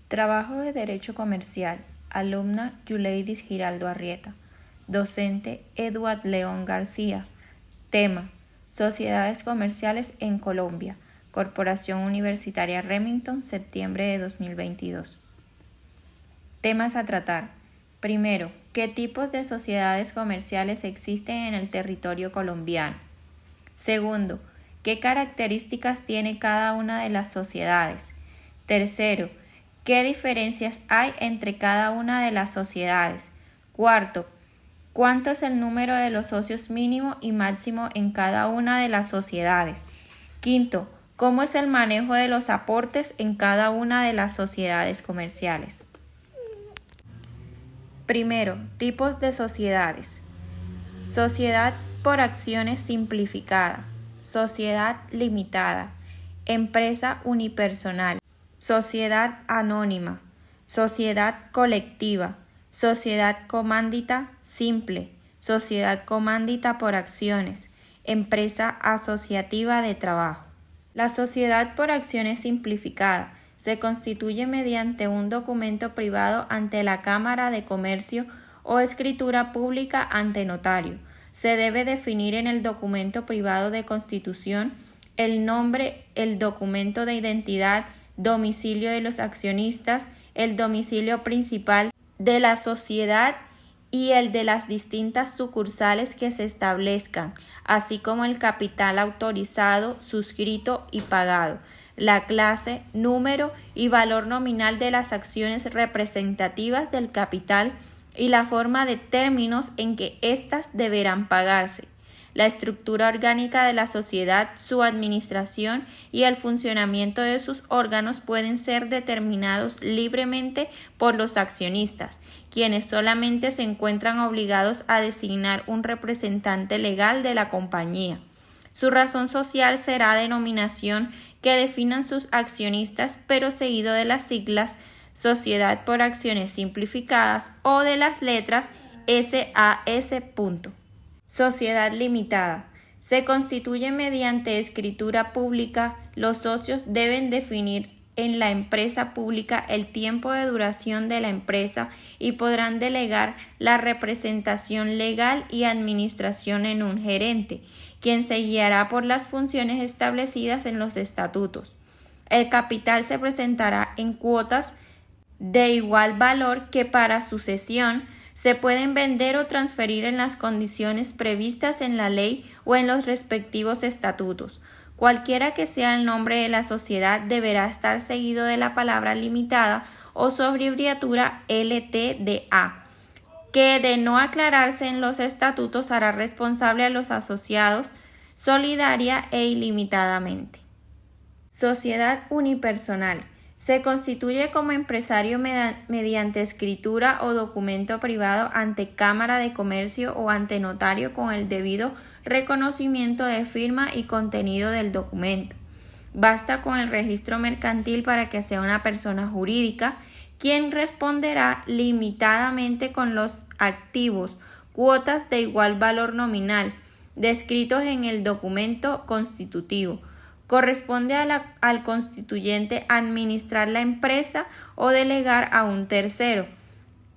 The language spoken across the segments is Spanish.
Trabajo de Derecho Comercial. Alumna Yuleidis Giraldo Arrieta. Docente Eduard León García. Tema: Sociedades comerciales en Colombia. Corporación Universitaria Remington, septiembre de 2022. Temas a tratar. Primero, ¿qué tipos de sociedades comerciales existen en el territorio colombiano? Segundo, ¿qué características tiene cada una de las sociedades? Tercero, ¿qué diferencias hay entre cada una de las sociedades? Cuarto, ¿cuánto es el número de los socios mínimo y máximo en cada una de las sociedades? Quinto, ¿cómo es el manejo de los aportes en cada una de las sociedades comerciales? Primero, tipos de sociedades. Sociedad por acciones simplificada, sociedad limitada, empresa unipersonal, sociedad anónima, sociedad colectiva, sociedad comándita simple, sociedad comándita por acciones, empresa asociativa de trabajo. La sociedad por acciones simplificada se constituye mediante un documento privado ante la Cámara de Comercio o escritura pública ante notario. Se debe definir en el documento privado de constitución el nombre, el documento de identidad, domicilio de los accionistas, el domicilio principal de la sociedad y el de las distintas sucursales que se establezcan, así como el capital autorizado, suscrito y pagado, la clase, número y valor nominal de las acciones representativas del capital y la forma de términos en que éstas deberán pagarse, la estructura orgánica de la sociedad, su administración y el funcionamiento de sus órganos pueden ser determinados libremente por los accionistas, quienes solamente se encuentran obligados a designar un representante legal de la compañía. Su razón social será denominación que definan sus accionistas, pero seguido de las siglas Sociedad por Acciones Simplificadas o de las letras SAS. Sociedad limitada. Se constituye mediante escritura pública. Los socios deben definir en la empresa pública el tiempo de duración de la empresa y podrán delegar la representación legal y administración en un gerente, quien se guiará por las funciones establecidas en los estatutos. El capital se presentará en cuotas de igual valor que para su cesión se pueden vender o transferir en las condiciones previstas en la ley o en los respectivos estatutos. Cualquiera que sea el nombre de la sociedad deberá estar seguido de la palabra limitada o su abreviatura LTDA, que de no aclararse en los estatutos hará responsable a los asociados solidaria e ilimitadamente. Sociedad unipersonal. Se constituye como empresario mediante escritura o documento privado ante Cámara de Comercio o ante notario con el debido reconocimiento de firma y contenido del documento. Basta con el registro mercantil para que sea una persona jurídica, quien responderá limitadamente con los activos, cuotas de igual valor nominal, descritos en el documento constitutivo. Corresponde al constituyente administrar la empresa o delegar a un tercero,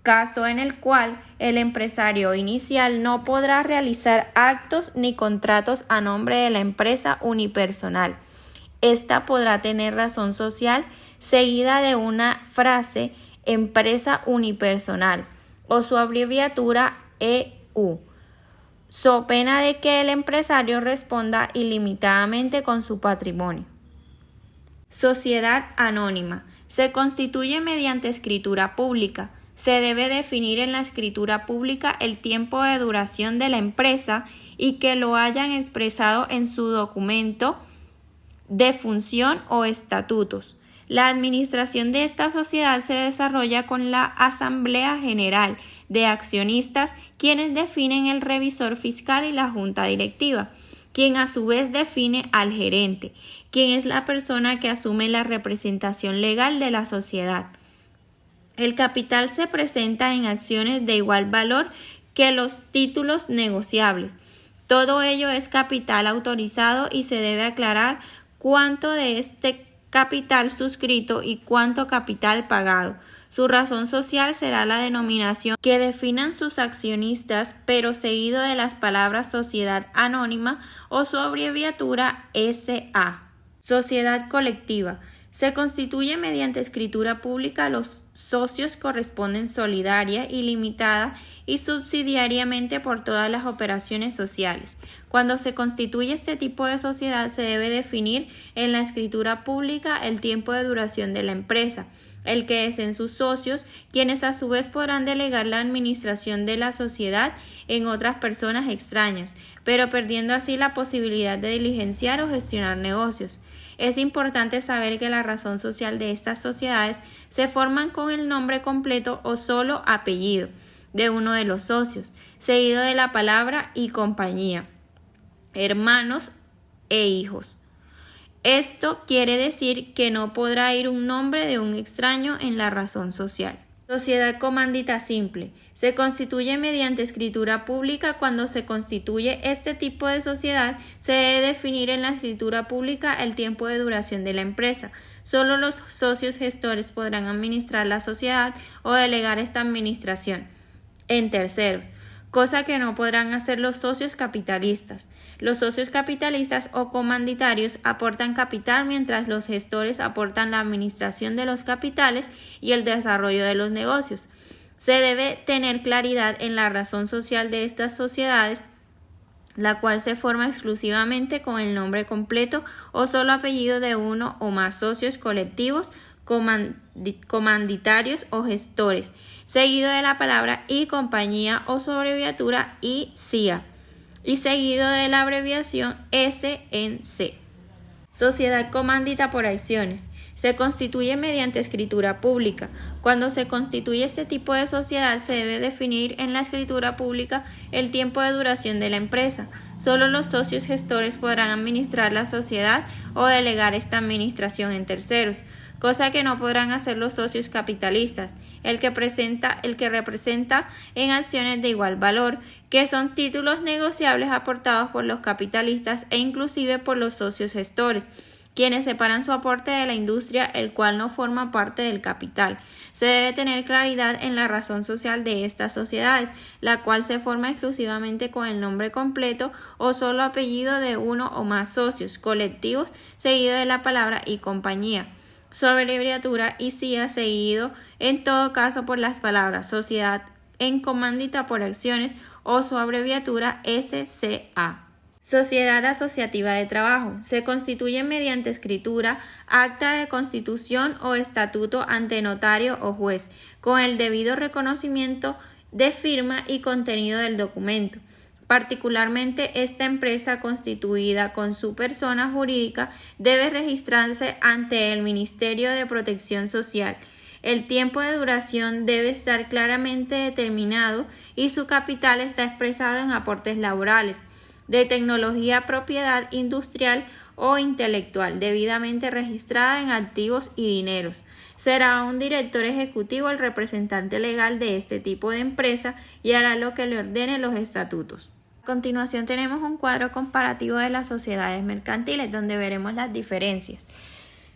caso en el cual el empresario inicial no podrá realizar actos ni contratos a nombre de la empresa unipersonal. Esta podrá tener razón social seguida de una frase empresa unipersonal o su abreviatura EU, so pena de que el empresario responda ilimitadamente con su patrimonio. Sociedad anónima. Se constituye mediante escritura pública. Se debe definir en la escritura pública el tiempo de duración de la empresa y que lo hayan expresado en su documento de función o estatutos. La administración de esta sociedad se desarrolla con la Asamblea General de Accionistas, quienes definen el revisor fiscal y la junta directiva, quien a su vez define al gerente, quien es la persona que asume la representación legal de la sociedad. El capital se presenta en acciones de igual valor que los títulos negociables. Todo ello es capital autorizado y se debe aclarar cuánto de este capital suscrito y cuánto capital pagado. Su razón social será la denominación que definan sus accionistas, pero seguido de las palabras sociedad anónima o su abreviatura SA. Sociedad colectiva. Se constituye mediante escritura pública. Los socios corresponden solidaria y limitada y subsidiariamente por todas las operaciones sociales. Cuando se constituye este tipo de sociedad se debe definir en la escritura pública el tiempo de duración de la empresa, el que deseen sus socios, quienes a su vez podrán delegar la administración de la sociedad en otras personas extrañas, pero perdiendo así la posibilidad de diligenciar o gestionar negocios. Es importante saber que la razón social de estas sociedades se forman con el nombre completo o solo apellido de uno de los socios, seguido de la palabra y compañía, hermanos e hijos. Esto quiere decir que no podrá ir un nombre de un extraño en la razón social. Sociedad comandita simple. Se constituye mediante escritura pública. Cuando se constituye este tipo de sociedad, se debe definir en la escritura pública el tiempo de duración de la empresa. Solo los socios gestores podrán administrar la sociedad o delegar esta administración en terceros, cosa que no podrán hacer los socios capitalistas. Los socios capitalistas o comanditarios aportan capital, mientras los gestores aportan la administración de los capitales y el desarrollo de los negocios. Se debe tener claridad en la razón social de estas sociedades, la cual se forma exclusivamente con el nombre completo o solo apellido de uno o más socios colectivos, comanditarios o gestores, seguido de la palabra y compañía o su abreviatura CIA, y seguido de la abreviación SNC. Sociedad comandita por acciones. Se constituye mediante escritura pública. Cuando se constituye este tipo de sociedad se debe definir en la escritura pública el tiempo de duración de la empresa. Solo los socios gestores podrán administrar la sociedad o delegar esta administración en terceros, cosa que no podrán hacer los socios capitalistas, el que representa en acciones de igual valor, que son títulos negociables aportados por los capitalistas e inclusive por los socios gestores, quienes separan su aporte de la industria, el cual no forma parte del capital. Se debe tener claridad en la razón social de estas sociedades, la cual se forma exclusivamente con el nombre completo o solo apellido de uno o más socios colectivos, seguido de la palabra y compañía, su abreviatura y CIA, seguido en todo caso por las palabras sociedad en comandita por acciones o su abreviatura SCA. Sociedad asociativa de trabajo. Se constituye mediante escritura, acta de constitución o estatuto ante notario o juez, con el debido reconocimiento de firma y contenido del documento. Particularmente, esta empresa constituida con su persona jurídica debe registrarse ante el Ministerio de Protección Social. El tiempo de duración debe estar claramente determinado y su capital está expresado en aportes laborales, de tecnología, propiedad industrial o intelectual, debidamente registrada en activos y dineros. Será un director ejecutivo el representante legal de este tipo de empresa y hará lo que le ordenen los estatutos. A continuación tenemos un cuadro comparativo de las sociedades mercantiles, donde veremos las diferencias.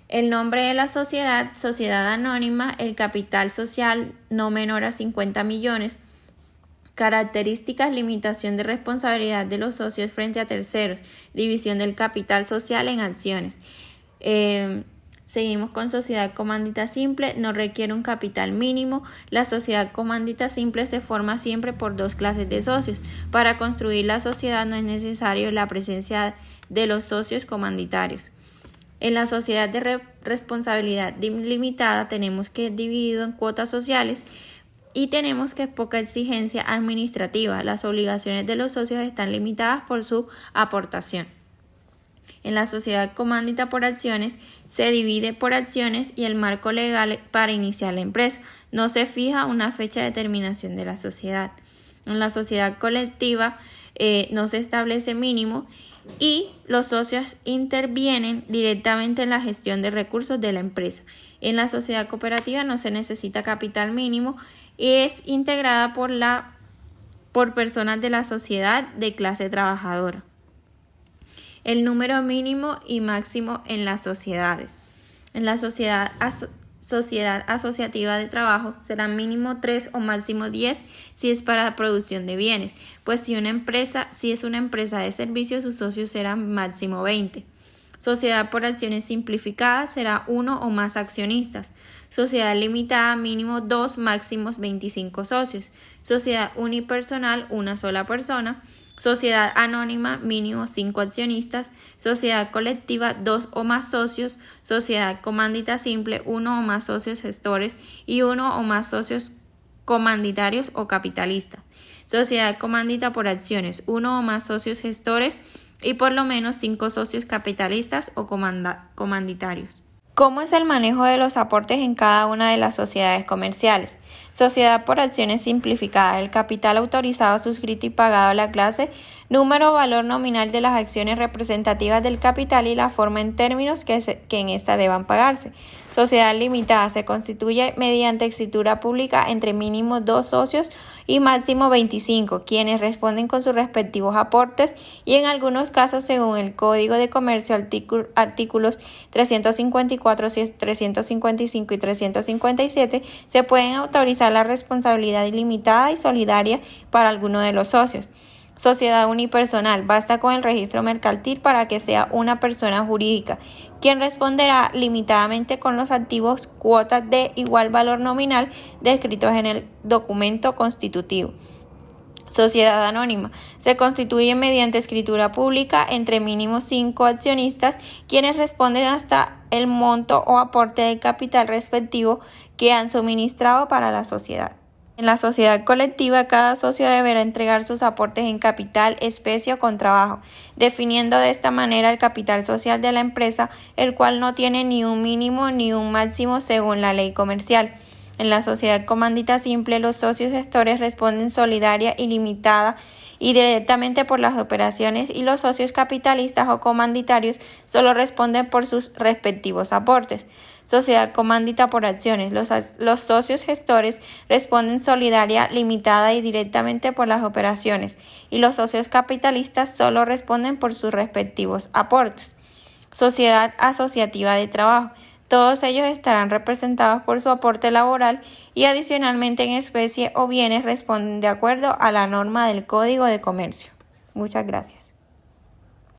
El nombre de la sociedad, sociedad anónima, el capital social no menor a 50 millones, características, limitación de responsabilidad de los socios frente a terceros, división del capital social en acciones. Seguimos con sociedad comandita simple, no requiere un capital mínimo. La sociedad comandita simple se forma siempre por dos clases de socios. Para construir la sociedad no es necesario la presencia de los socios comanditarios. En la sociedad de responsabilidad limitada tenemos que es dividido en cuotas sociales y tenemos que es poca exigencia administrativa. Las obligaciones de los socios están limitadas por su aportación. En la sociedad comandita por acciones se divide por acciones y el marco legal para iniciar la empresa. No se fija una fecha de terminación de la sociedad. En la sociedad colectiva no se establece mínimo y los socios intervienen directamente en la gestión de recursos de la empresa. En la sociedad cooperativa no se necesita capital mínimo y es integrada por personas de la sociedad de clase trabajadora. El número mínimo y máximo en las sociedades. En la sociedad asociativa de trabajo serán mínimo 3 o máximo 10 si es para la producción de bienes, pues si es una empresa de servicios, sus socios serán máximo 20. Sociedad por acciones simplificadas será 1 o más accionistas. Sociedad limitada, mínimo 2, máximos 25 socios. Sociedad unipersonal, una sola persona. Sociedad anónima, mínimo 5 accionistas. Sociedad colectiva, 2 o más socios. Sociedad comándita simple, 1 o más socios gestores y 1 o más socios comanditarios o capitalistas. Sociedad comándita por acciones, 1 o más socios gestores y por lo menos 5 socios capitalistas o comanditarios. ¿Cómo es el manejo de los aportes en cada una de las sociedades comerciales? Sociedad por acciones simplificada. El capital autorizado, suscrito y pagado a la clase, número o valor nominal de las acciones representativas del capital y la forma en términos que en esta deban pagarse. Sociedad limitada. Se constituye mediante escritura pública entre mínimo 2 socios y máximo 25, quienes responden con sus respectivos aportes y en algunos casos, según el Código de Comercio, artículos 354, 355 y 357, se pueden autorizar la responsabilidad ilimitada y solidaria para alguno de los socios. Sociedad unipersonal. Basta con el registro mercantil para que sea una persona jurídica, quien responderá limitadamente con los activos cuotas de igual valor nominal descritos en el documento constitutivo. Sociedad anónima. Se constituye mediante escritura pública entre mínimo 5 accionistas, quienes responden hasta el monto o aporte del capital respectivo que han suministrado para la sociedad. En la sociedad colectiva, cada socio deberá entregar sus aportes en capital, especie o con trabajo, definiendo de esta manera el capital social de la empresa, el cual no tiene ni un mínimo ni un máximo según la ley comercial. En la sociedad comándita simple, los socios gestores responden solidaria y limitada y directamente por las operaciones, y los socios capitalistas o comanditarios solo responden por sus respectivos aportes. Sociedad comándita por acciones. Los socios gestores responden solidaria, limitada y directamente por las operaciones, y los socios capitalistas solo responden por sus respectivos aportes. Sociedad asociativa de trabajo. Todos ellos estarán representados por su aporte laboral y adicionalmente en especie o bienes responden de acuerdo a la norma del Código de Comercio. Muchas gracias.